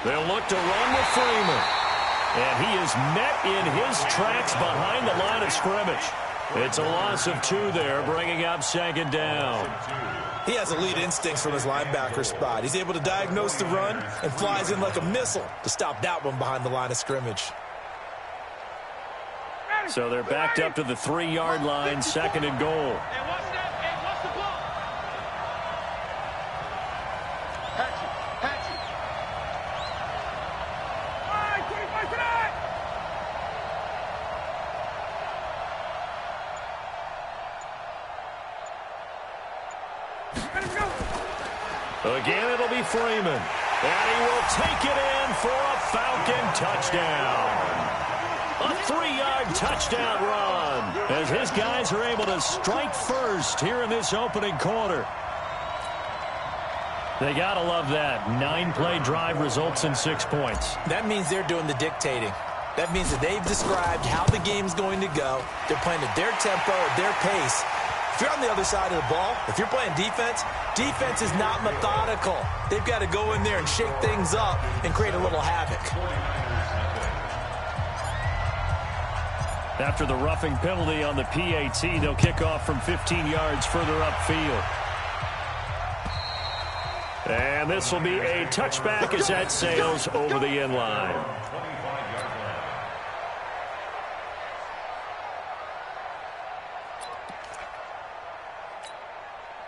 They'll look to run with Freeman. And he is met in his tracks behind the line of scrimmage. It's a loss of 2 there, bringing up second down. He has elite instincts from his linebacker spot. He's able to diagnose the run and flies in like a missile to stop that one behind the line of scrimmage. So they're backed up to the 3-yard line, second and goal. Again, it'll be Freeman. And he will take it in for a Falcon touchdown. A 3-yard touchdown run as his guys are able to strike first here in this opening quarter. They got to love that. 9-play drive results in 6 points. That means they're doing the dictating. That means that they've described how the game's going to go. They're playing at their tempo, at their pace. If you're on the other side of the ball, if you're playing defense, defense is not methodical. They've got to go in there and shake things up and create a little havoc. After the roughing penalty on the PAT, they'll kick off from 15 yards further upfield. And this will be a touchback as that sails over the end line.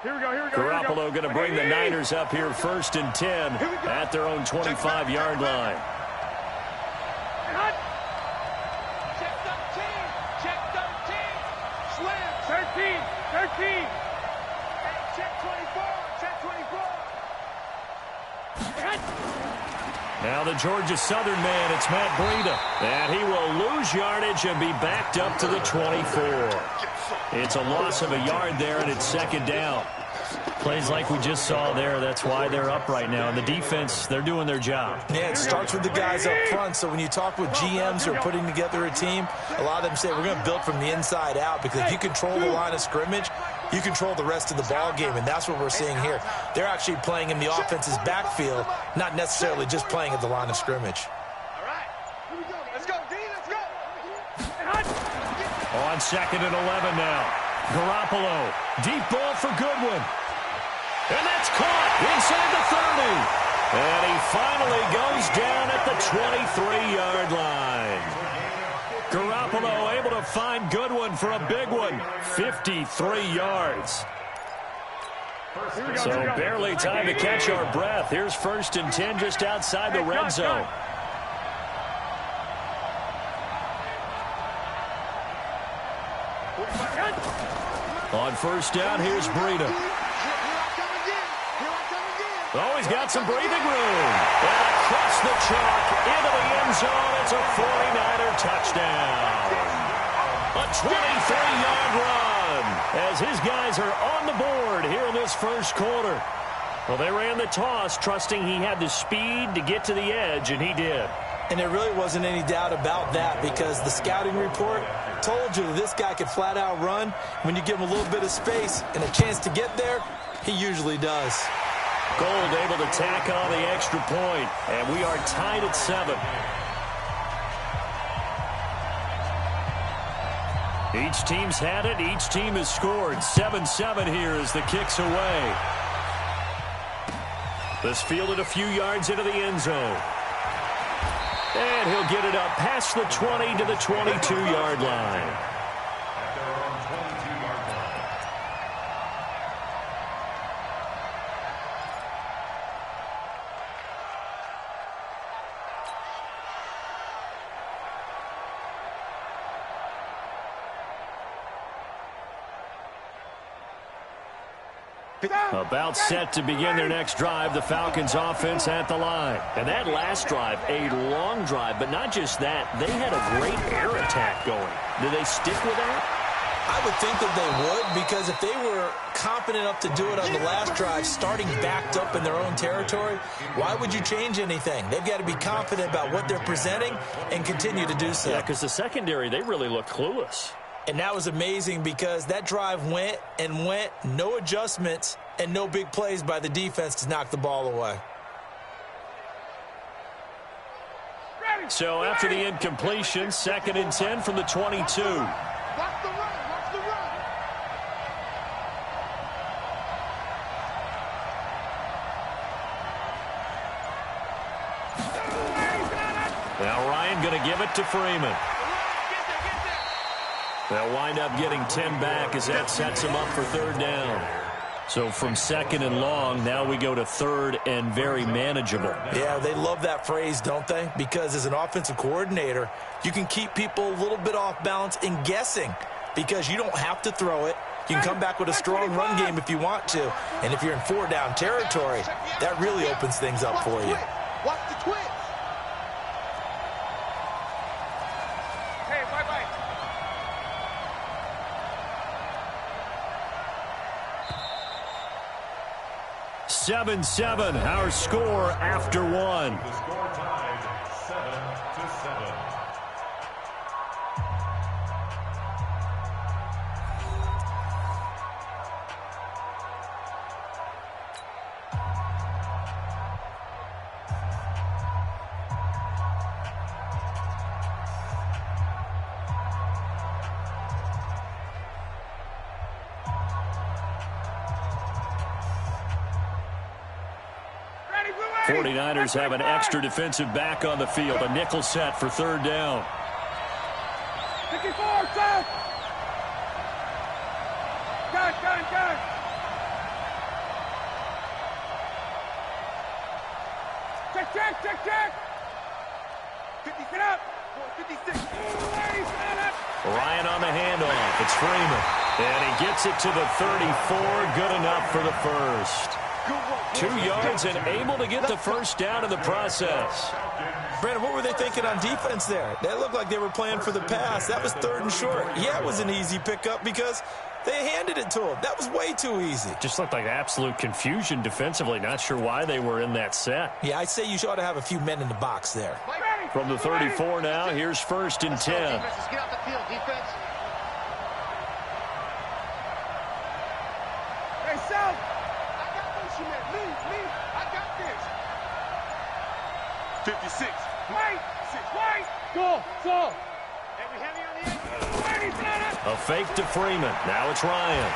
Garoppolo going to bring the Niners up here first and 10 at their own 25-yard line. Now the Georgia Southern man, it's Matt Breida. And he will lose yardage and be backed up to the 24. It's a loss of a yard there, and it's second down. Plays like we just saw there. That's why they're up right now. And the defense, they're doing their job. Yeah, it starts with the guys up front. So when you talk with GMs who are putting together a team, a lot of them say we're going to build from the inside out, because if you control the line of scrimmage, you control the rest of the ball game, and that's what we're seeing here. They're actually playing in the offense's backfield, not necessarily just playing at the line of scrimmage. All right, here we go. Let's go, D, let's go. On second and 11 now. Garoppolo, deep ball for Goodwin. And that's caught inside the 30. And he finally goes down at the 23-yard line. Garoppolo able to find Goodwin for a big one. 53 yards. So barely time to catch our breath. Here's first and 10 just outside the red zone. On first down, here's Breida. Oh, he's got some breathing room. And across the chalk into the end zone. It's a 49er touchdown. A 23-yard run as his guys are on the board here in this first quarter. Well, they ran the toss, trusting he had the speed to get to the edge, and he did. And there really wasn't any doubt about that, because the scouting report told you that this guy could flat out run. When you give him a little bit of space and a chance to get there, he usually does. Gold able to tack on the extra point, and we are tied at 7. Each team's had it. Each team has scored. 7-7 here as the kick's away. This fielded a few yards into the end zone. And he'll get it up past the 20 to the 22-yard line. About set to begin their next drive, the Falcons offense at the line. And that last drive, a long drive, but not just that. They had a great air attack going. Do they stick with that? I would think that they would, because if they were confident enough to do it on the last drive, starting backed up in their own territory, why would you change anything? They've got to be confident about what they're presenting and continue to do so. Yeah, because the secondary, they really look clueless. And that was amazing because that drive went and went, no adjustments and no big plays by the defense to knock the ball away. So after the incompletion, 2nd and 10 from the 22. Watch the run. Watch the run. Now Ryan going to give it to Freeman. They'll wind up getting 10 back as that sets him up for 3rd down. So from 2nd and long, now we go to 3rd and very manageable. Yeah, they love that phrase, don't they? Because as an offensive coordinator, you can keep people a little bit off balance and guessing because you don't have to throw it. You can come back with a strong run game if you want to. And if you're in 4-down territory, that really opens things up for you. Watch the twitch. Hey, bye-bye. 7-7, our score after 1. The score tied 7-7. Ready, we're ready. 49ers have an extra defensive back on the field. A nickel set for 3rd down. 54, set. Gun. Check. 50, get up. 56. Ryan on the handoff. It's Freeman. And he gets it to the 34. Good enough for the first. 2 yards and able to get the first down in the process. Brandon, what were they thinking on defense there? That looked like they were playing for the pass. That was 3rd and short. Yeah, it was an easy pickup because they handed it to him. That was way too easy. Just looked like absolute confusion defensively. Not sure why they were in that set. Yeah, I'd say you ought to have a few men in the box there. From the 34 now, here's 1st and 10. Get off the field, defense. Hey, Sal. I got this, you man. Me. I got this. 56. Wait. Go. Every heavy on the end. A fake to Freeman. Now it's Ryan.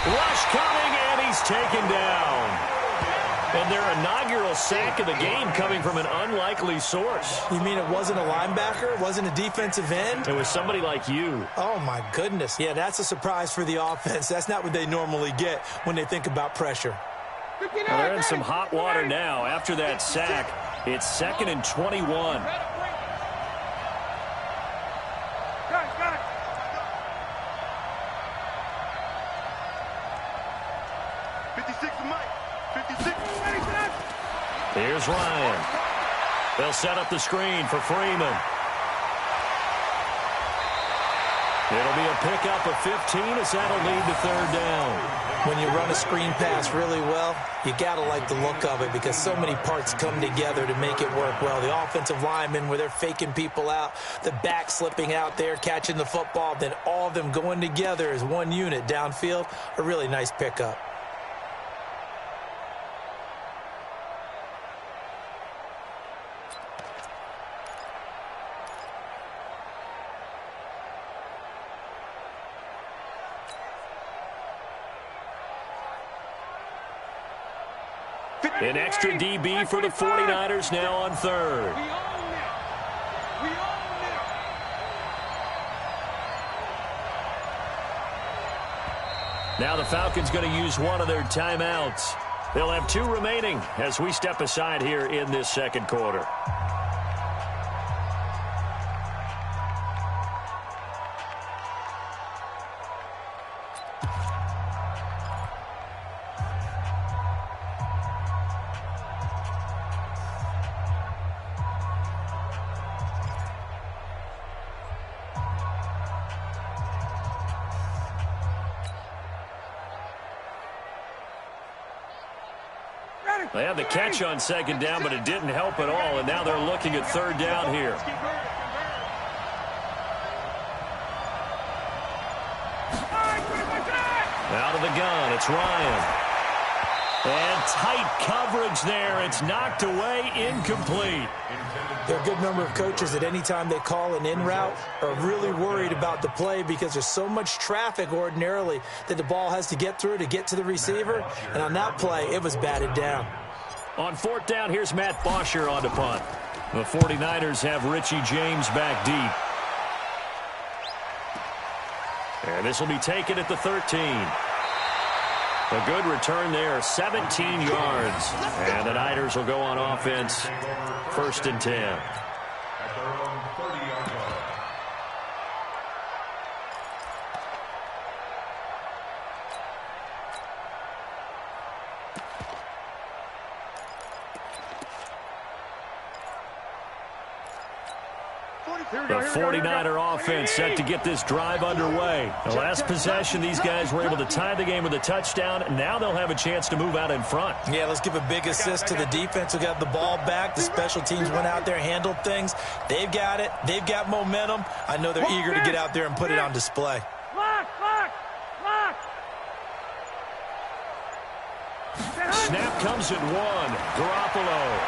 Rush coming, and he's taken down. And their inaugural sack of the game coming from an unlikely source. You mean it wasn't a linebacker? It wasn't a defensive end? It was somebody like you. Oh, my goodness. Yeah, that's a surprise for the offense. That's not what they normally get when they think about pressure. Well, they're in some hot water now. After that sack, it's 2nd and 21. Gun. 56 Mike. 56. Here's Ryan. They'll set up the screen for Freeman. It'll be a pickup of 15 as that'll lead to 3rd down. When you run a screen pass really well, you got to like the look of it because so many parts come together to make it work well. The offensive linemen, where they're faking people out, the back slipping out there, catching the football, then all of them going together as one unit downfield, a really nice pickup. An extra DB for the 49ers now on 3rd. We own it. Now the Falcons going to use one of their timeouts. They'll have 2 remaining as we step aside here in this 2nd quarter. They had the catch on 2nd down, but it didn't help at all, and now they're looking at 3rd down here. of the gun. It's Ryan. And tight coverage there. It's knocked away, incomplete. There are a good number of coaches that any time they call an in route are really worried about the play because there's so much traffic ordinarily that the ball has to get through to get to the receiver. And on that play, it was batted down. On fourth down, here's Matt Bosher on to punt. The 49ers have Richie James back deep. And this will be taken at the 13. A good return there, 17 yards. And the Niners will go on offense, 1st and 10. At their own 30-yard line. The 49er offense set to get this drive underway. The last possession, these guys were able to tie the game with a touchdown. Now they'll have a chance to move out in front. Yeah, let's give a big assist to the defense who got the ball back. The special teams went out there, handled things. They've got it. They've got momentum. I know they're eager to get out there and put it on display. Snap comes at 1. Garoppolo.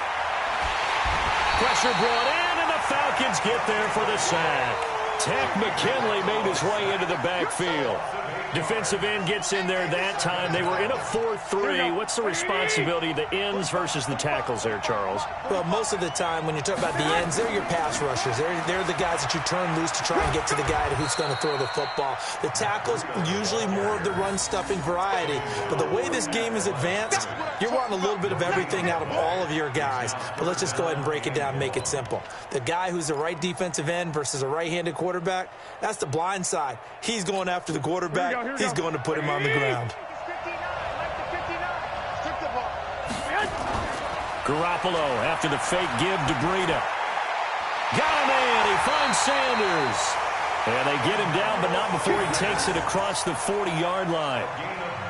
Pressure brought in, and the Falcons get there for the sack. Tech McKinley made his way into the backfield. Defensive end gets in there that time. They were in a 4-3. What's the responsibility of the ends versus the tackles there, Charles? Well, most of the time when you talk about the ends, they're your pass rushers. They're the guys that you turn loose to try and get to the guy who's going to throw the football. The tackles, usually more of the run-stuffing variety. But the way this game is advanced, you're wanting a little bit of everything out of all of your guys. But let's just go ahead and break it down and make it simple. The guy who's the right defensive end versus a right-handed quarterback, that's the blind side. He's going after the quarterback. He's going to put him on the ground. Garoppolo after the fake give to Breida. Got him in. He finds Sanders. And they get him down, but not before he takes it across the 40-yard line.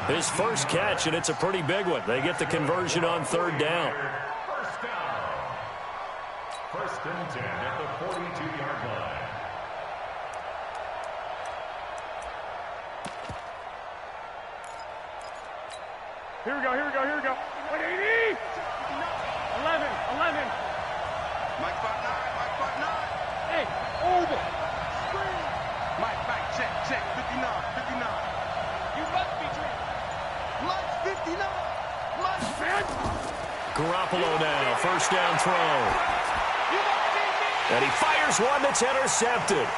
His first catch, and it's a pretty big one. They get the conversion on 3rd down. First down. 1st and 10 at the 42-yard line. Here we go. 180. 11. Mike 5'9", Hey, over. Mike, check, 59. You must be dreaming. Mike 59. Garoppolo now, 1st down throw. And he fires one that's intercepted.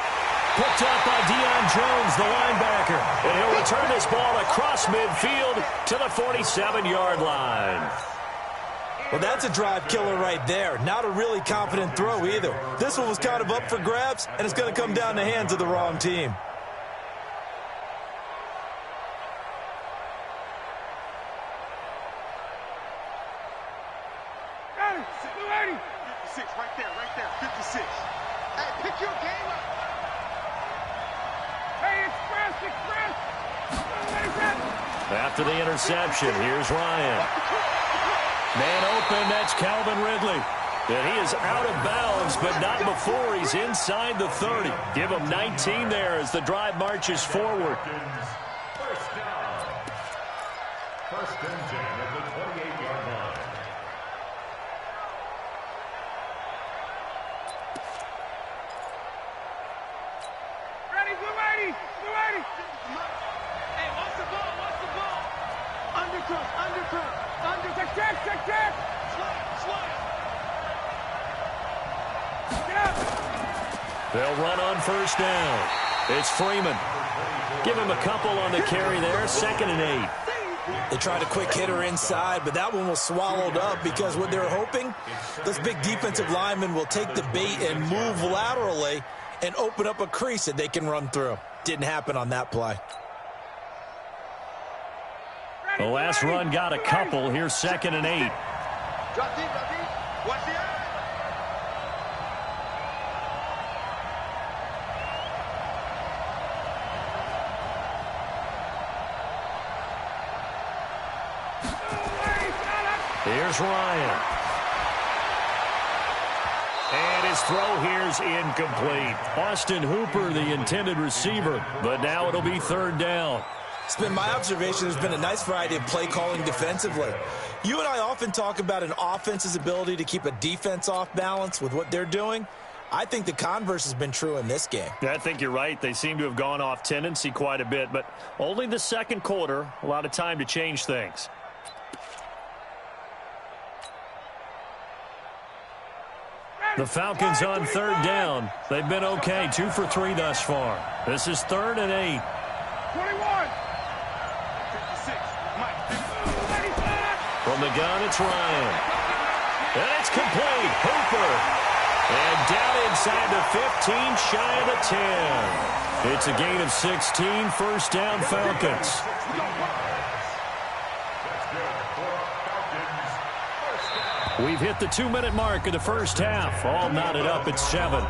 Picked up by Deion Jones, the linebacker. And he'll return this ball across midfield to the 47-yard line. Well, that's a drive killer right there. Not a really confident throw either. This one was kind of up for grabs, and it's going to come down the hands of the wrong team. Got it. 280. 56, right there, 56. Hey, pick your game up. Hey, express. After the interception, here's Ryan. Man open, that's Calvin Ridley. And he is out of bounds, but not before he's inside the 30. Give him 19 there as the drive marches forward. First down. 1st and 10 at the 28-yard line. Ready, 280. Hey, what's the ball? Undercut. Check. Slide. Get up. They'll run on 1st down. It's Freeman. Give him a couple on the carry there, 2nd and 8. They tried a quick hitter inside, but that one was swallowed up because what they're hoping, this big defensive lineman will take the bait and move laterally and open up a crease that they can run through. Didn't happen on that play. The last run got a couple. Here's 2nd and 8. Drop deep. Watch the eye. Here's Ryan. And his throw here's incomplete. Austin Hooper, the intended receiver, but now it'll be 3rd down. It's been my observation there's been a nice variety of play calling defensively. You and I often talk about an offense's ability to keep a defense off balance with what they're doing. I think the converse has been true in this game. Yeah, I think you're right. They seem to have gone off tendency quite a bit, but only the second quarter, a lot of time to change things. The Falcons on third down. They've been okay, 2 for 3 thus far. This is 3rd and 8. 21. From the gun, it's Ryan. And it's complete. Hooper. And down inside the 15, shy of the 10. It's a gain of 16, first down Falcons. We've hit the 2-minute mark of the first half. All knotted up at 7.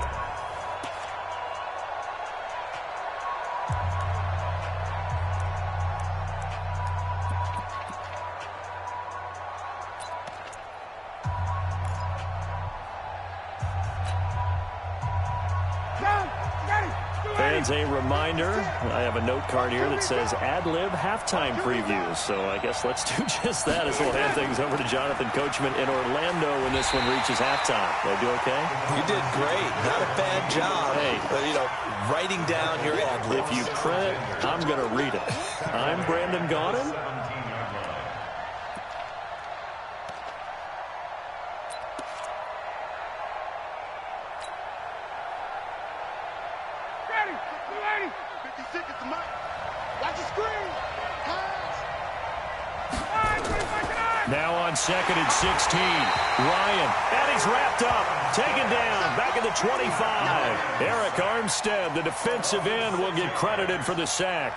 Fans, a reminder, I have a note card here that says ad-lib halftime previews. So I guess let's do just that as we'll hand things over to Jonathan Coachman in Orlando when this one reaches halftime. Did I do okay? You did great. Not a bad job. Hey. But, writing down your ad-libs. If you print it, I'm going to read it. I'm Brandon Gaudin. Now on 2nd and 16. Ryan, and he's wrapped up. Taken down, back at the 25. Eric Armstead, the defensive end, will get credited for the sack.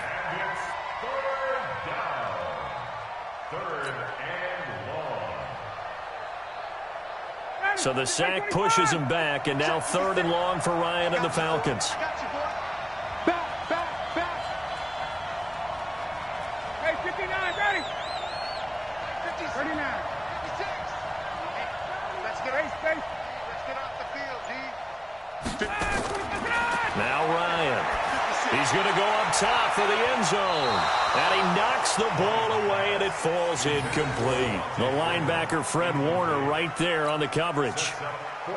So the sack pushes him back, and now 3rd and long for Ryan and the Falcons. Hey, 59, ready? 39. 56. Let's get off the field, D. Now Ryan. He's going to go up top for the end zone. And he knocks the ball away, and it falls incomplete. The linebacker, Fred Warner, right there on the coverage.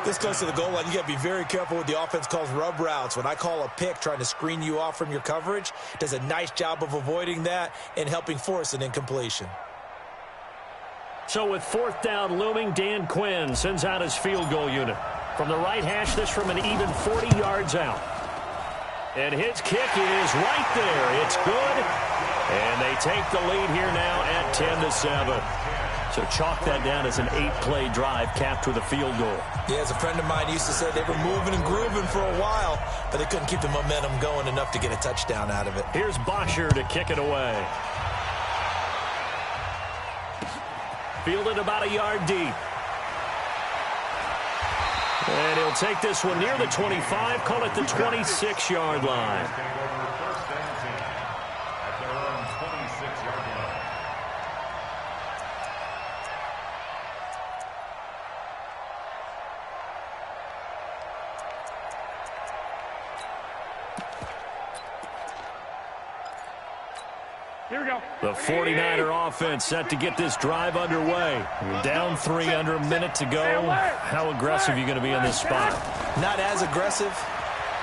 This close to the goal line, you got to be very careful what the offense calls rub routes. When I call a pick trying to screen you off from your coverage, does a nice job of avoiding that and helping force an incompletion. So with 4th down looming, Dan Quinn sends out his field goal unit. From the right hash, this from an even 40 yards out. And his kick is right there. It's good. And they take the lead here now at 10-7. So chalk that down as an 8-play drive capped with a field goal. Yeah, as a friend of mine used to say, they were moving and grooving for a while, but they couldn't keep the momentum going enough to get a touchdown out of it. Here's Bosher to kick it away. Fielded about a yard deep. And he'll take this one near the 25, call it the 26-yard line. Here we go. The 49er offense set to get this drive underway. Down 3 under a minute to go. How aggressive are you going to be in this spot? Not as aggressive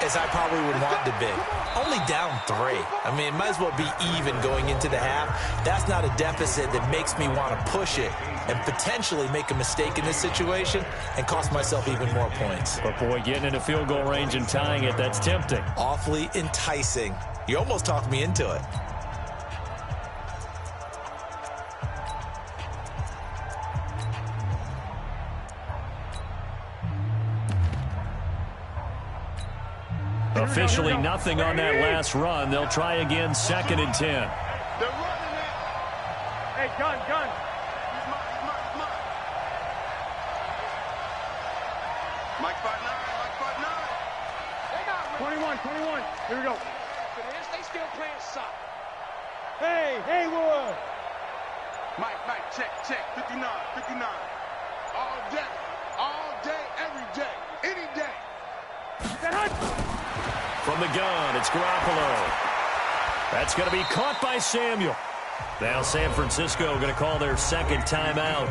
as I probably would want to be. Only down 3. I mean, it might as well be even going into the half. That's not a deficit that makes me want to push it and potentially make a mistake in this situation and cost myself even more points. But, boy, getting into field goal range and tying it, that's tempting. Awfully enticing. You almost talked me into it. Officially nothing on that last run. They'll try again, 2nd and 10. They're running it. Hey, gun. He's mine. Mike 5'9". 21. Here we go. They still playing soft. Hey, Haywood. Mike, check. 59. All day, every day, any day. That hunt. From the gun, it's Garoppolo. That's going to be caught by Samuel. Now San Francisco going to call their second timeout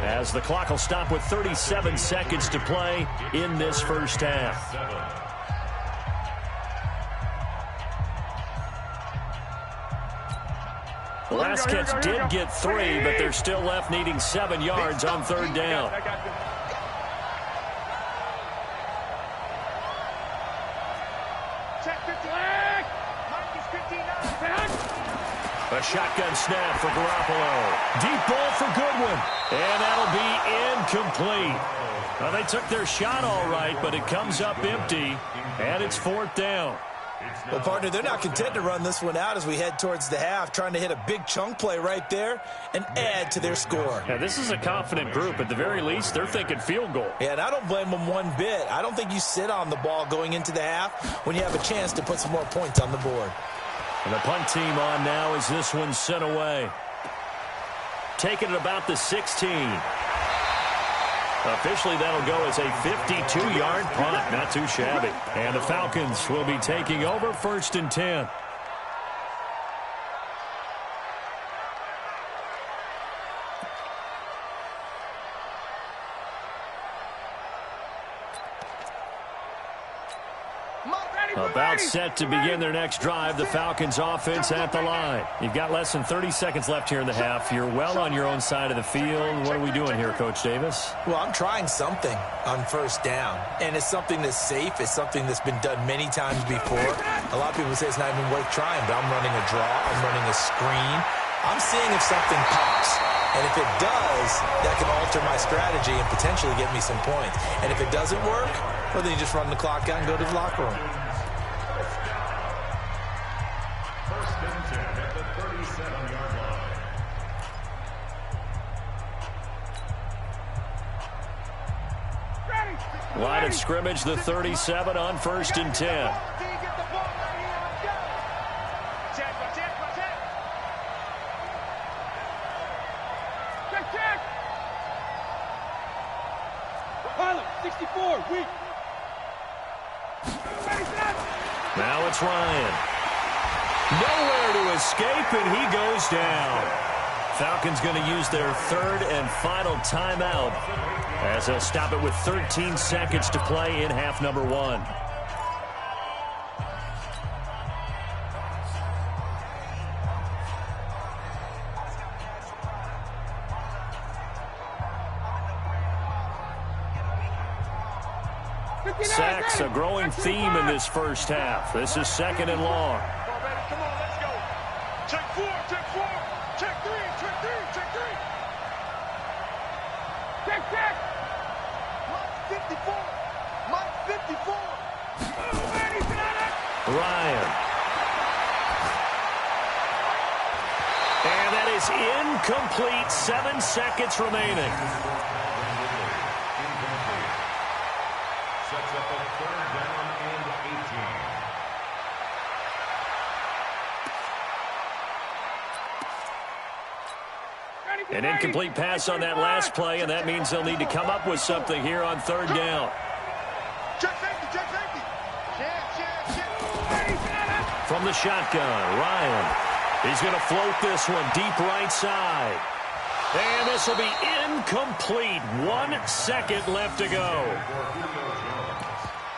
as the clock will stop with 37 seconds to play in this first half. The last catch did get 3, but they're still left needing 7 yards on third down. A shotgun snap for Garoppolo. Deep ball for Goodwin. And that'll be incomplete. Well, they took their shot all right, but it comes up empty, and it's fourth down. Well, partner, they're not content to run this one out as we head towards the half, trying to hit a big chunk play right there and add to their score. Yeah, this is a confident group. At the very least, they're thinking field goal. Yeah, and I don't blame them one bit. I don't think you sit on the ball going into the half when you have a chance to put some more points on the board. And the punt team on now as this one's sent away. Taking it about the 16. Officially, that'll go as a 52-yard punt. Not too shabby. And the Falcons will be taking over first and 10. About set to begin their next drive, the Falcons offense at the line. You've got less than 30 seconds left here in the half. You're well on your own side of the field. What are we doing here, Coach Davis? Well, I'm trying something on first down, and it's something that's safe. It's something that's been done many times before. A lot of people say it's not even worth trying, but I'm running a draw. I'm running a screen. I'm seeing if something pops. And if it does, that can alter my strategy and potentially get me some points. And if it doesn't work, well, then you just run the clock out and go to the locker room. First and 10 at the 37-yard line. Line of scrimmage, the 37 on first and 10. Now it's Ryan. Nowhere to escape, and he goes down. Falcons going to use their third and final timeout as they'll stop it with 13 seconds to play in half number 1. Sacks, a growing theme in this first half. This is second and long. Come on, let's go. Check 4, check 4, check 3, check 3, check 3. Check. Mike 54. Mike 54. Ryan. And that is incomplete. 7 seconds remaining. Sets up a third down and 18. An incomplete pass on that last play, and that means they'll need to come up with something here on third down. Check safety, check safety. From the shotgun, Ryan. He's going to float this one deep right side. And this will be incomplete. 1 second left to go.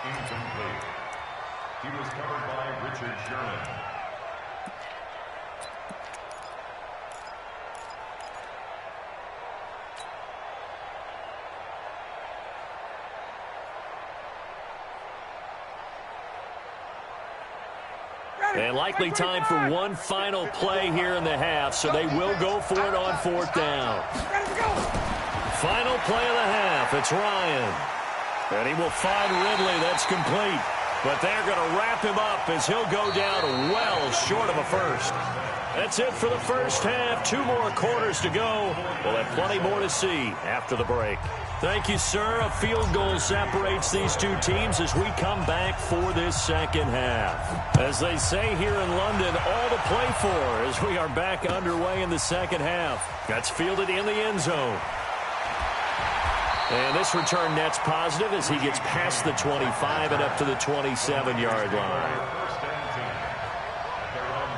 Incomplete. He was covered by Richard Sherman. And likely time for one final play here in the half, so they will go for it on fourth down. Final play of the half. It's Ryan. And he will find Ridley. That's complete. But they're going to wrap him up as he'll go down well short of a first. That's it for the first half. 2 more quarters to go. We'll have plenty more to see after the break. Thank you, sir. A field goal separates these two teams as we come back for this second half. As they say here in London, all to play for as we are back underway in the second half. That's fielded in the end zone. And this return net's positive as he gets past the 25 and up to the 27-yard line. First and 10. At their own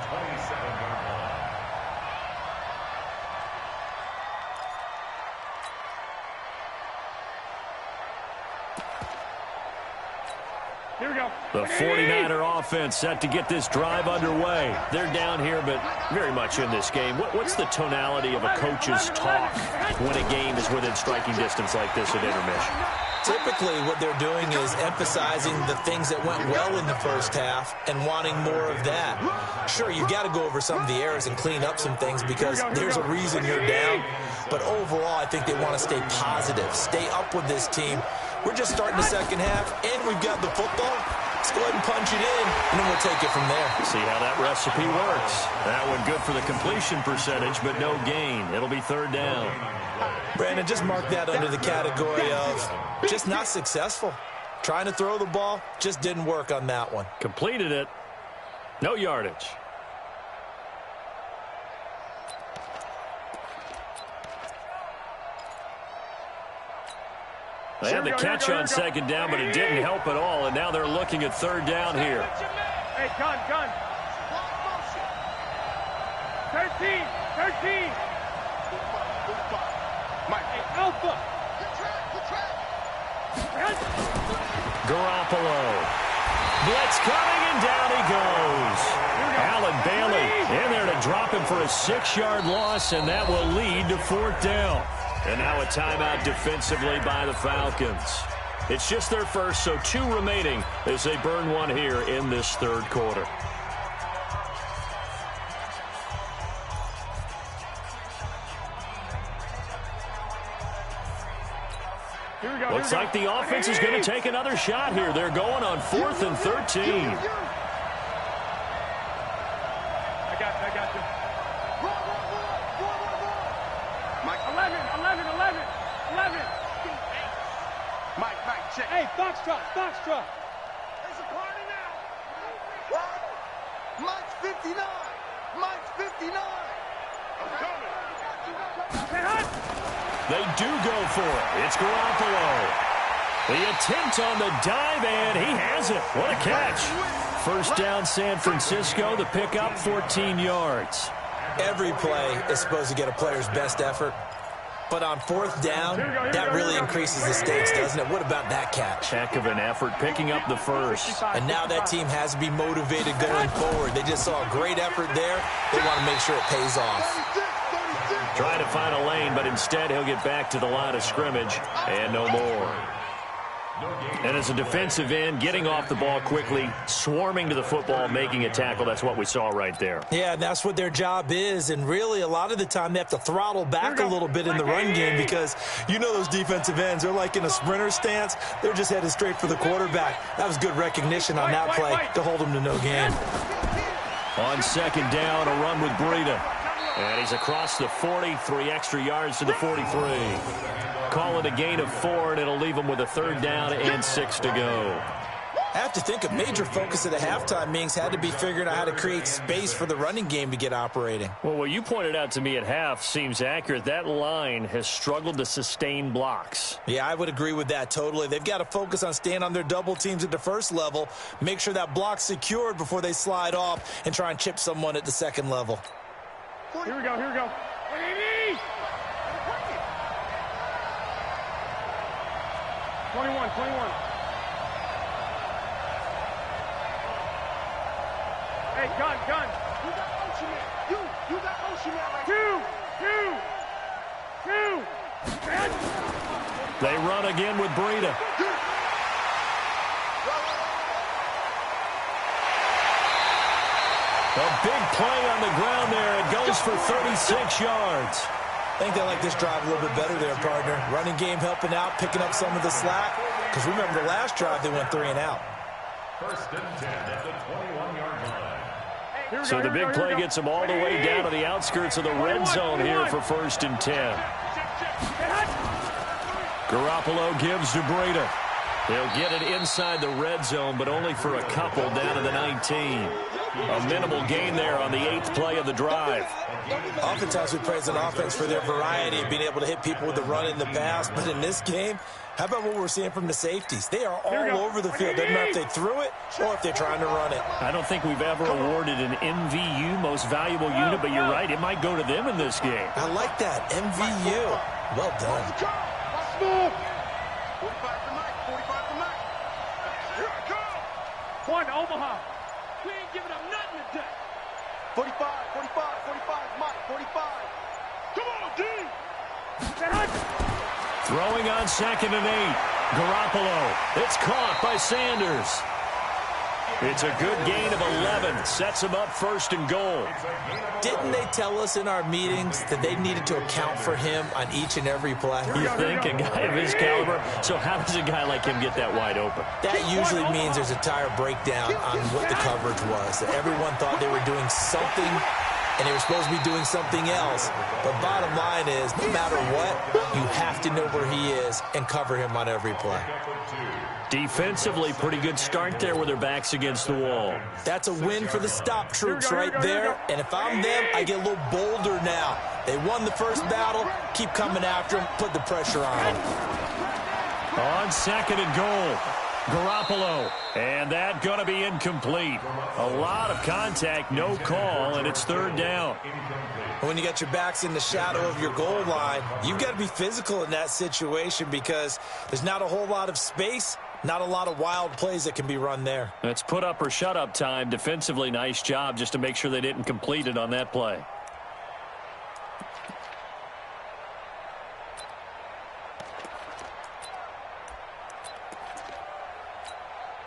Here we go. The 49er offense set to get this drive underway. They're down here, but very much in this game. What's the tonality of a coach's talk when a game is within striking distance like this at intermission? Typically, what they're doing is emphasizing the things that went well in the first half and wanting more of that. Sure, you've got to go over some of the errors and clean up some things because there's a reason you're down. But overall, I think they want to stay positive, stay up with this team. We're just starting the second half, and we've got the football. Let's go ahead and punch it in, and then we'll take it from there. See how that recipe works. That one good for the completion percentage, but no gain. It'll be third down. Brandon, just mark that under the category of just not successful. Trying to throw the ball, just didn't work on that one. Completed it. No yardage. They had the catch on second down, but it didn't help at all, and now they're looking at third down here. Hey, gun. 13. Mike, hey, Alpha. Garoppolo. Blitz coming, and down he goes. Allen Bailey in there to drop him for a 6-yard loss, and that will lead to fourth down. And now a timeout defensively by the Falcons. It's just their first, so 2 remaining as they burn one here in this third quarter. Looks like the offense is going to take another shot here. They're going on 4th and 13. I got you. Mike, 11. Mike, check. Hey, Foxtrot. There's a party now. What? Mike's 59. I'm coming. They do go for it. It's Garoppolo. The attempt on the dive, and he has it. What a catch. First down, San Francisco. The pickup, 14 yards. Every play is supposed to get a player's best effort. But on 4th down, that really increases the stakes, doesn't it? What about that catch? Heck of an effort, picking up the first. And now that team has to be motivated going forward. They just saw a great effort there. They want to make sure it pays off. Trying to find a lane, but instead he'll get back to the line of scrimmage and no more. And as a defensive end, getting off the ball quickly, swarming to the football, making a tackle, that's what we saw right there. Yeah, and that's what their job is. And really, a lot of the time, they have to throttle back a little bit in the run game because you know those defensive ends, they're like in a sprinter stance. They're just headed straight for the quarterback. That was good recognition on that play to hold them to no gain. On second down, a run with Breida. And he's across the 40, 3 extra yards to the 43. Call it a gain of 4, and it'll leave him with a third down and 6 to go. I have to think a major focus of the halftime meetings had to be figuring out how to create space for the running game to get operating. Well, what you pointed out to me at half seems accurate. That line has struggled to sustain blocks. Yeah, I would agree with that totally. They've got to focus on staying on their double teams at the first level, make sure that block's secured before they slide off and try and chip someone at the second level. Here we go. 21. Hey, gun. You got Ocean Man. You got Ocean Man right there. 2. They run again with Breida. A big play on the ground there. It goes for 36 yards. I think they like this drive a little bit better there, partner. Running game helping out, picking up some of the slack. Because remember, the last drive, they went 3 and out. First and 10 at the 21-yard line. So the big play gets them all the way down to the outskirts of the red zone here for first and 10. Garoppolo gives to Breida. He'll get it inside the red zone, but only for a couple down to the 19. A minimal gain there on the 8th play of the drive. Oftentimes we praise an offense for their variety of being able to hit people with the run in the pass. But in this game, how about what we're seeing from the safeties? They are all over the field. Doesn't matter if they threw it or if they're trying to run it. I don't think we've ever awarded an MVU, most valuable unit, but you're right. It might go to them in this game. I like that. MVU. Well done. Omaha. We ain't giving up nothing today. 45, 45, 45, Mike, 45. Come on, D. Throwing on 2nd and 8. Garoppolo. It's caught by Sanders. It's a good gain of 11. Sets him up 1st and goal. Didn't they tell us in our meetings that they needed to account for him on each and every play? You think a guy of his caliber? So how does a guy like him get that wide open? That usually means there's a tire breakdown on what the coverage was. That everyone thought they were doing something, and they were supposed to be doing something else. But bottom line is, no matter what, you have to know where he is and cover him on every play. Defensively, pretty good start there with their backs against the wall. That's a win for the stop troops right there. And if I'm them, I get a little bolder now. They won the first battle. Keep coming after them. Put the pressure on them. On 2nd and goal. Garoppolo. And that going to be incomplete. A lot of contact, no call, and it's 3rd down. When you got your backs in the shadow of your goal line, you've got to be physical in that situation because there's not a whole lot of space. Not a lot of wild plays that can be run there. That's put up or shut up time. Defensively, nice job just to make sure they didn't complete it on that play.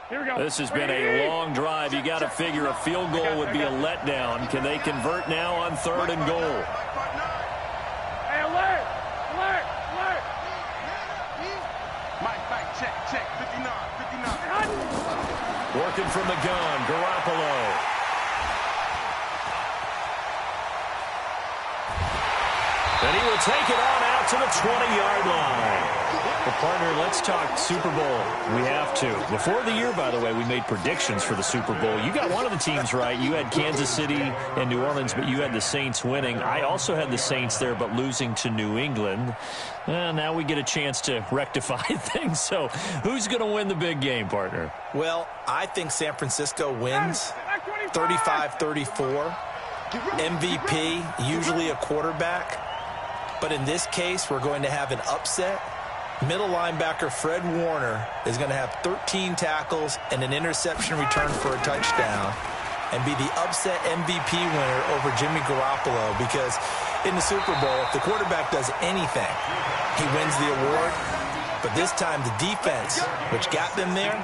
Here we go. This has been a long drive. You got to figure a field goal would be a letdown. Can they convert now on 3rd and goal? Hey, alert! Alert! Alert! Mike, check, 59, 59. Working from the gun, Garoppolo. And he will take it on out to the 20-yard line. Well, partner, let's talk Super Bowl. We have to. Before the year, by the way, we made predictions for the Super Bowl. You got one of the teams right. You had Kansas City and New Orleans, but you had the Saints winning. I also had the Saints there, but losing to New England. Now we get a chance to rectify things. So who's going to win the big game, partner? Well, I think San Francisco wins 35-34. MVP, usually a quarterback. But in this case, we're going to have an upset. Middle linebacker Fred Warner is going to have 13 tackles and an interception return for a touchdown and be the upset MVP winner over Jimmy Garoppolo because in the Super Bowl, if the quarterback does anything, he wins the award. But this time, the defense, which got them there,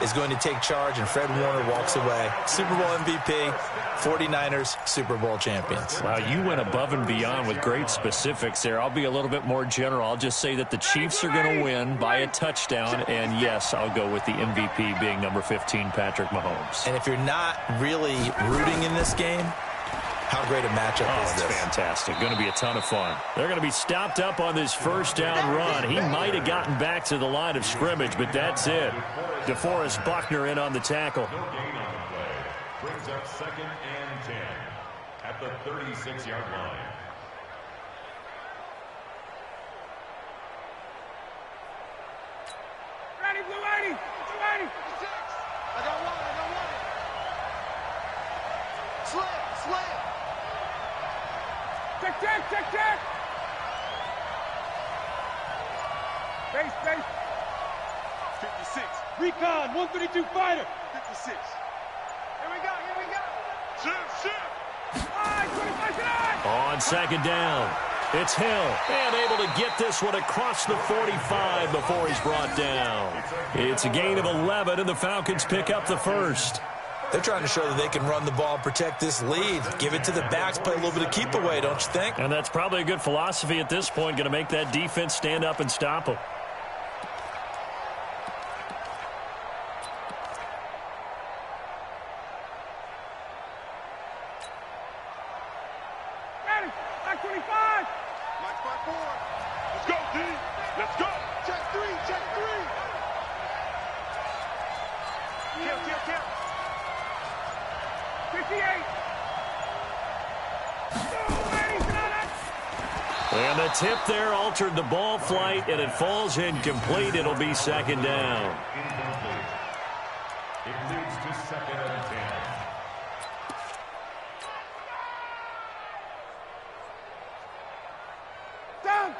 is going to take charge, and Fred Warner walks away. Super Bowl MVP, 49ers Super Bowl champions. Wow, you went above and beyond with great specifics there. I'll be a little bit more general. I'll just say that the Chiefs are going to win by a touchdown, and yes, I'll go with the MVP being number 15, Patrick Mahomes. And if you're not really rooting in this game, how great a matchup is this? It's fantastic. Going to be a ton of fun. They're going to be stopped up on this 1st down run. He might have gotten back to the line of scrimmage, but that's it. DeForest Buckner in on the tackle. No gain on the play. Brings up 2nd and 10 at the 36-yard line. Ready, blue 80! Blue 80! I got one. Slam. Check. Base. 56. Recon, 132 fighter. 56. Here we go. Shit. 25. On 2nd down, it's Hill. And able to get this one across the 45 before he's brought down. It's a gain of 11, and the Falcons pick up the 1st. They're trying to show that they can run the ball and protect this lead. Give it to the backs, play a little bit of keep away, don't you think? And that's probably a good philosophy at this point, going to make that defense stand up and stop them. Ready, back 25. Mike, back 4. Let's go, D. Let's go. Check 3. Kill. 58. And the tip there altered the ball flight, and it falls incomplete. It'll be 2nd down. Incomplete. It leads to 2nd and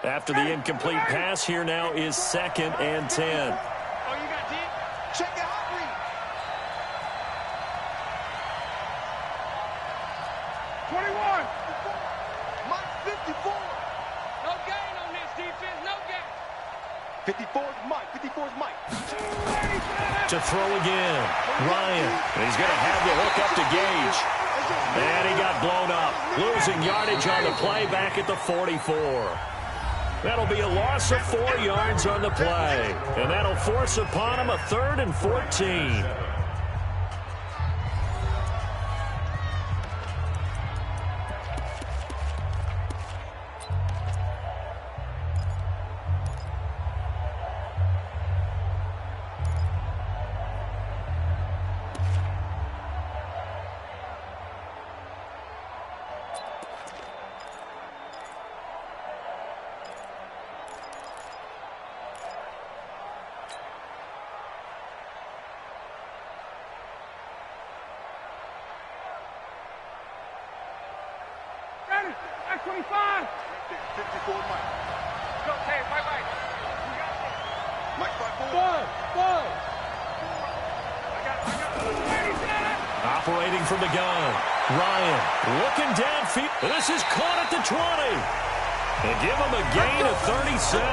10. After the incomplete pass, here now is 2nd and 10. Oh, you got deep? Check out read. 54's Mike. 54's Mike. To throw again. Ryan. And he's going to have the hook up to Gage. And he got blown up. Losing yardage on the play back at the 44. That'll be a loss of 4 yards on the play. And that'll force upon him a 3rd and 14. That's 25. 54 Mike. Go, hey, Mike. Mike 5-4. I got it. Operating from the gun. Ryan looking downfield. This is caught at the 20. And give him a gain of 37.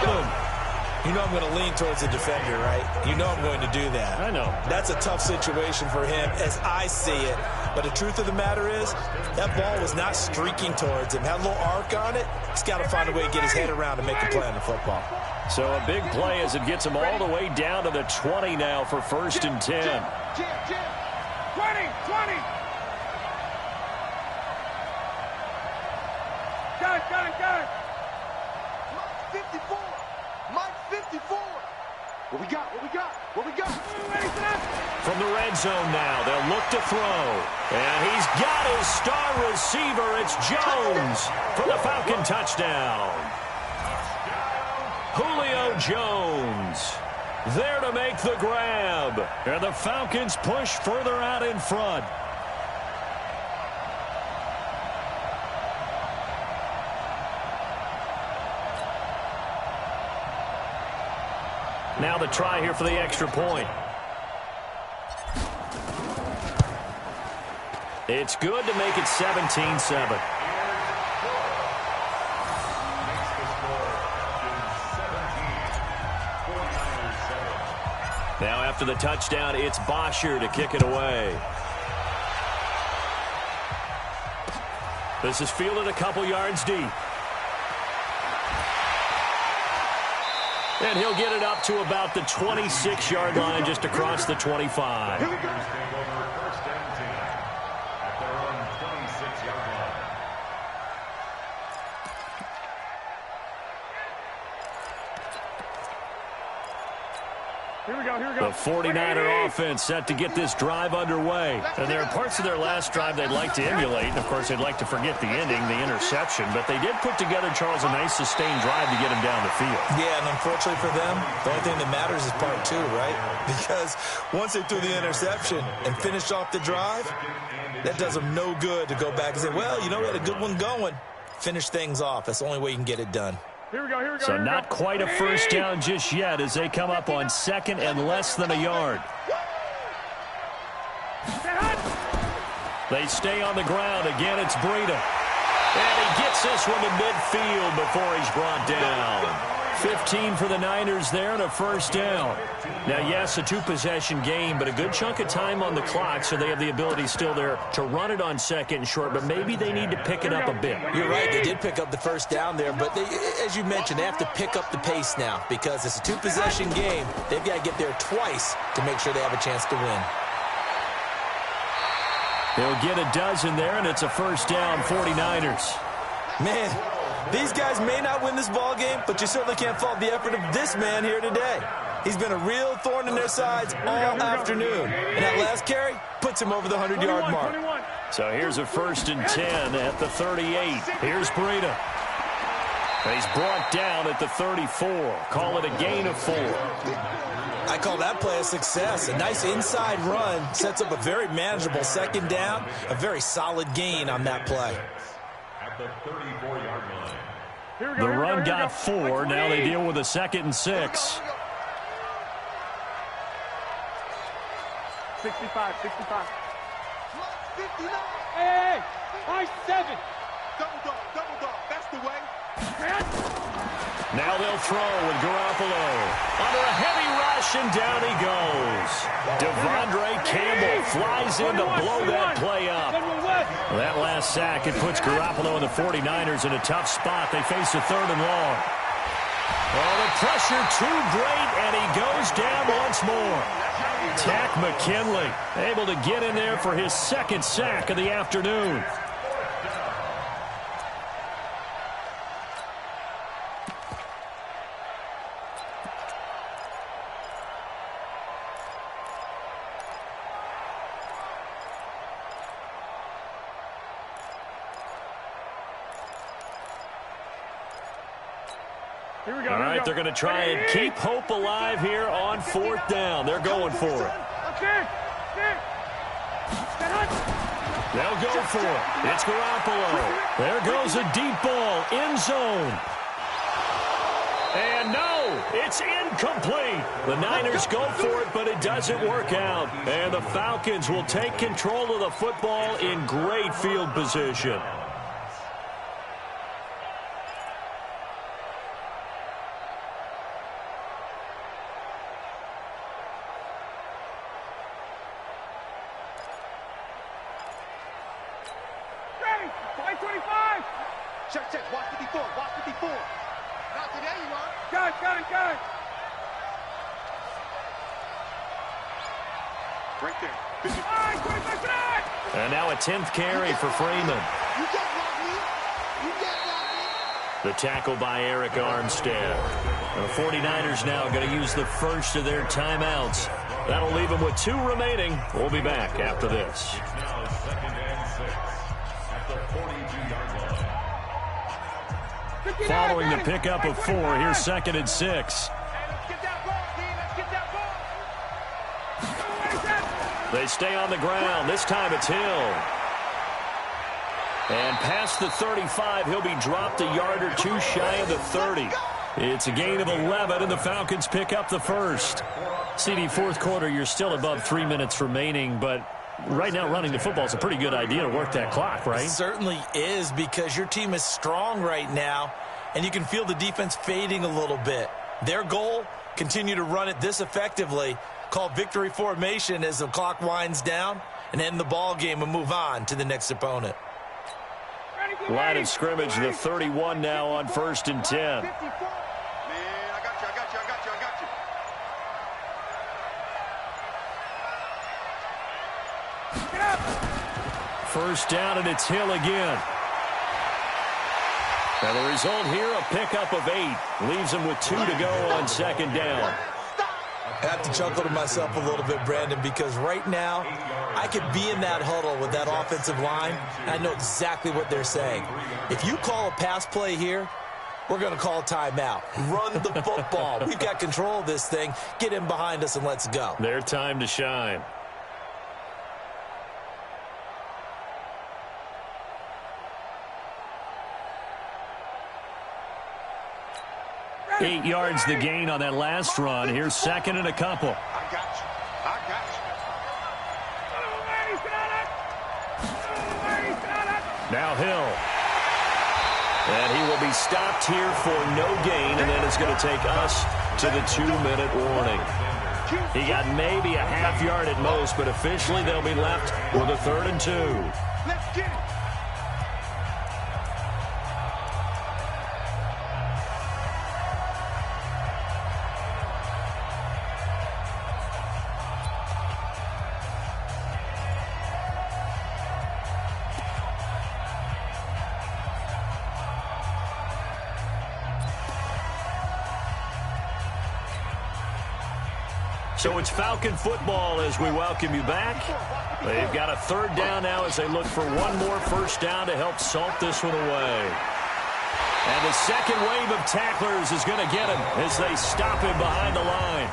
You know I'm going to lean towards the defender, right? You know I'm going to do that. I know. That's a tough situation for him as I see it. But the truth of the matter is, that ball was not streaking towards him. Had a little arc on it. He's got to find a way to get his head around and make a play on the football. So a big play as it gets him all the way down to the 20 now for 1st and 10. 20. Got it. Mike 54. Mike 54. What we got? From the red zone now, they'll look to throw. And he's got his star receiver. It's Jones for the Falcon touchdown. Julio Jones there to make the grab. And the Falcons push further out in front. Now the try here for the extra point. It's good to make it 17-7. Now after the touchdown, it's Bosher to kick it away. This is fielded a couple yards deep. And he'll get it up to about the 26-yard line, just across the 25. Here we go. The 49er offense set to get this drive underway. And there are parts of their last drive they'd like to emulate. And, of course, they'd like to forget the ending, the interception. But they did put together, Charles, a nice sustained drive to get him down the field. Yeah, and unfortunately for them, the only thing that matters is part 2, right? Because once they threw the interception and finished off the drive, that does them no good to go back and say, well, you know, we had a good one going. Finish things off. That's the only way you can get it done. Here we go. So not quite a first down just yet as they come up on 2nd and less than a yard. They stay on the ground. Again, it's Breida. And he gets this one to midfield before he's brought down. 15 for the Niners there and a first down. Now, yes, a 2-possession game, but a good chunk of time on the clock, so they have the ability still there to run it on 2nd and short, but maybe they need to pick it up a bit. You're right. They did pick up the first down there, but they, as you mentioned, they have to pick up the pace now because it's a 2-possession game. They've got to get there twice to make sure they have a chance to win. They'll get a dozen there, and it's a first down, 49ers. Man, these guys may not win this ball game, but you certainly can't fault the effort of this man here today. He's been a real thorn in their sides all afternoon. And that last carry puts him over the 100-yard mark. So here's a 1st and 10 at the 38. Here's Breida. And he's brought down at the 34. Call it a gain of 4. I call that play a success. A nice inside run sets up a very manageable 2nd down. A very solid gain on that play. At the 34-yard line. The run got 4. Now they deal with a 2nd and 6. 65. 59. Hey, 5-7. Double dog. That's the way. Now they'll throw with Garoppolo. Under a heavy rush, and down he goes. Devondre Campbell flies in to blow that play up. That last sack, it puts Garoppolo and the 49ers in a tough spot. They face a 3rd and long. Oh, the pressure too great, and he goes down once more. Tack McKinley able to get in there for his 2nd sack of the afternoon. All right, they're going to try and keep hope alive here on 4th down. They're going for it. They'll go for it. It's Garoppolo. There goes a deep ball. End zone. And no, it's incomplete. The Niners go for it, but it doesn't work out. And the Falcons will take control of the football in great field position. Check. Watch 54. Not today, you are. Got it. Right there. 55. And now a 10th carry for Freeman. You can't block me. The tackle by Eric Armstead. The 49ers now going to use the first of their timeouts. That'll leave them with 2 remaining. We'll be back after this. Now 2nd and 6 at the 42-yard line. Following the pickup of 4, here's 2nd and 6. Let's get that ball, team. Let's get that ball. They stay on the ground. This time it's Hill. And past the 35, he'll be dropped a yard or 2 shy of the 30. It's a gain of 11, and the Falcons pick up the first. CD, 4th quarter, you're still above 3 minutes remaining, but right now running the football is a pretty good idea to work that clock, right? It certainly is, because your team is strong right now, and you can feel the defense fading a little bit. Their goal, continue to run it this effectively, call victory formation as the clock winds down, and end the ball game and move on to the next opponent. Line of scrimmage, the 31 now on 1st and 10. Man, I got you. First down, and it's Hill again. And the result here, a pickup of 8. Leaves him with 2 to go on 2nd down. I have to chuckle to myself a little bit, Brandon, because right now I could be in that huddle with that offensive line, and I know exactly what they're saying. If you call a pass play here, we're going to call timeout. Run the football. We've got control of this thing. Get in behind us and let's go. Their time to shine. Eight yards the gain on that last run. Here's 2nd and a couple. I got you. Now Hill. And he will be stopped here for no gain, and then it's going to take us to the 2-minute warning. He got maybe a half yard at most, but officially they'll be left with a 3rd and 2. Let's get it. So it's Falcon football as we welcome you back. They've got a 3rd down now as they look for one more 1st down to help salt this one away. And the second wave of tacklers is going to get him as they stop him behind the line.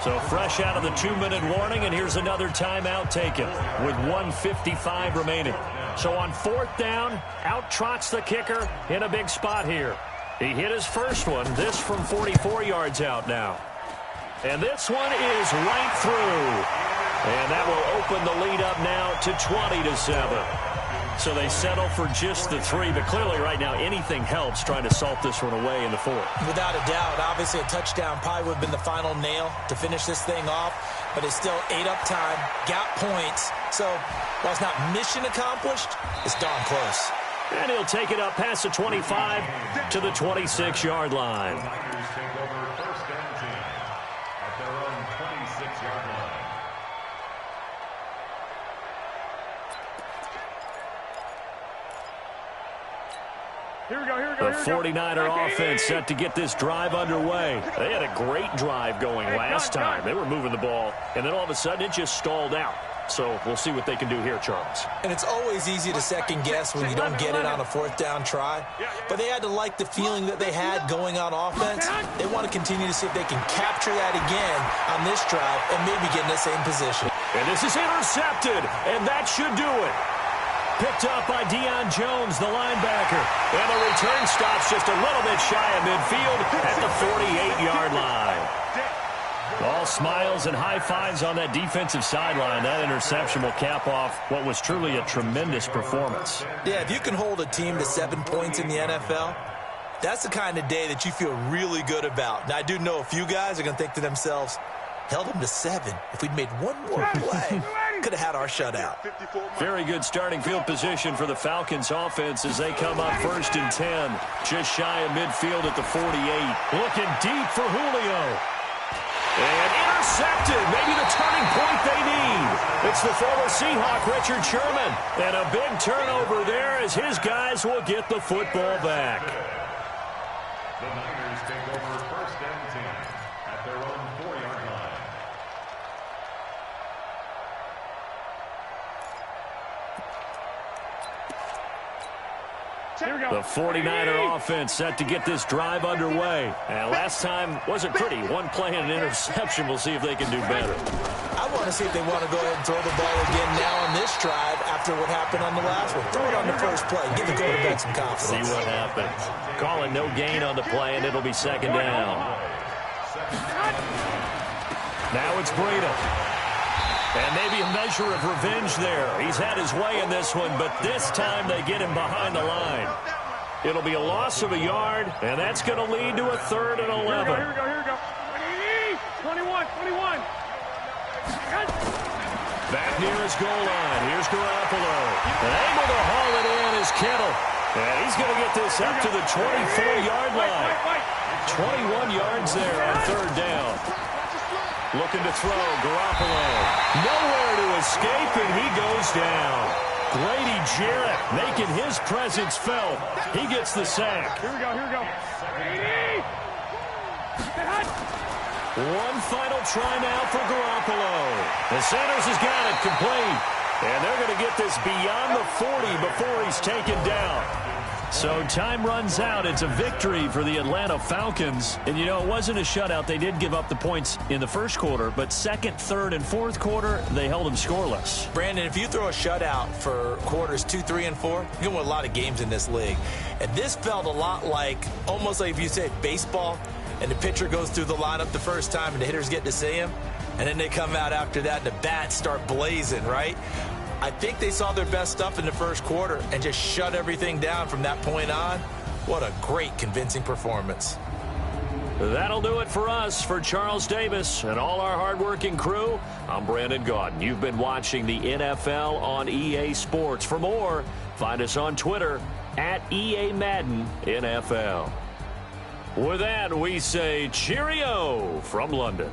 So fresh out of the 2-minute warning, and here's another timeout taken with 1:55 remaining. So on 4th down, out trots the kicker in a big spot here. He hit his first one, this from 44 yards out now. And this one is right through. And that will open the lead up now to 20-7. So they settle for just the 3, but clearly right now anything helps trying to salt this one away in the 4th. Without a doubt, obviously a touchdown probably would have been the final nail to finish this thing off, but it's still 8 up time, got points. So while it's not mission accomplished, it's darn close. And he'll take it up past the 25 to the 26-yard line. Niners take over first and 10 at their own 26-yard line. Here we go, here we go, The 49er offense set to get this drive underway. They had a great drive going last time. They were moving the ball, and then all of a sudden it just stalled out. So we'll see what they can do here, Charles. And it's always easy to second-guess when you don't get it on a 4th down try. But they had to like the feeling that they had going on offense. They want to continue to see if they can capture that again on this drive and maybe get in the same position. And this is intercepted, and that should do it. Picked up by Deion Jones, the linebacker. And the return stops just a little bit shy of midfield at the 48-yard line. All smiles and high fives on that defensive sideline. That interception will cap off what was truly a tremendous performance. Yeah, if you can hold a team to 7 points in the NFL, that's the kind of day that you feel really good about. Now, I do know a few guys are going to think to themselves, held them to 7. If we'd made one more play, could have had our shutout. Very good starting field position for the Falcons offense as they come up 1st and 10. Just shy of midfield at the 48. Looking deep for Julio. And intercepted, maybe the turning point they need. It's the former Seahawk, Richard Sherman. And a big turnover there as his guys will get the football back. The Niners take over first and 10 at their own 4-yard line. The 49er offense set to get this drive underway. And last time wasn't pretty. One play and an interception. We'll see if they can do better. I want to see if they want to go ahead and throw the ball again now on this drive after what happened on the last one. Throw it on the first play. Give the quarterback some confidence. See what happens. Calling no gain on the play, and it'll be 2nd down. Now it's Breida. And maybe a measure of revenge there. He's had his way in this one, but this time they get him behind the line. It'll be a loss of a yard, and that's going to lead to a 3rd and 11. Here we go. 21. Back near his goal line. Here's Garoppolo. And able to haul it in is Kittle. And he's going to get this up to the 24-yard line. 21 yards there on 3rd down. Looking to throw, Garoppolo. Nowhere to escape, and he goes down. Grady Jarrett making his presence felt. He gets the sack. Here we go. One final try now for Garoppolo. And Sanders has got it complete. And they're going to get this beyond the 40 before he's taken down. So time runs out. It's a victory for the Atlanta Falcons. And, you know, it wasn't a shutout. They did give up the points in the first quarter. But 2nd, 3rd, and 4th quarter, they held them scoreless. Brandon, if you throw a shutout for quarters 2, 3, and 4, you're going to win a lot of games in this league. And this felt a lot like, almost like if you said baseball, and the pitcher goes through the lineup the first time and the hitters get to see him. And then they come out after that and the bats start blazing, right? I think they saw their best stuff in the first quarter and just shut everything down from that point on. What a great, convincing performance. That'll do it for us. For Charles Davis and all our hardworking crew, I'm Brandon Gaudin. You've been watching the NFL on EA Sports. For more, find us on Twitter at EA Madden NFL. With that, we say cheerio from London.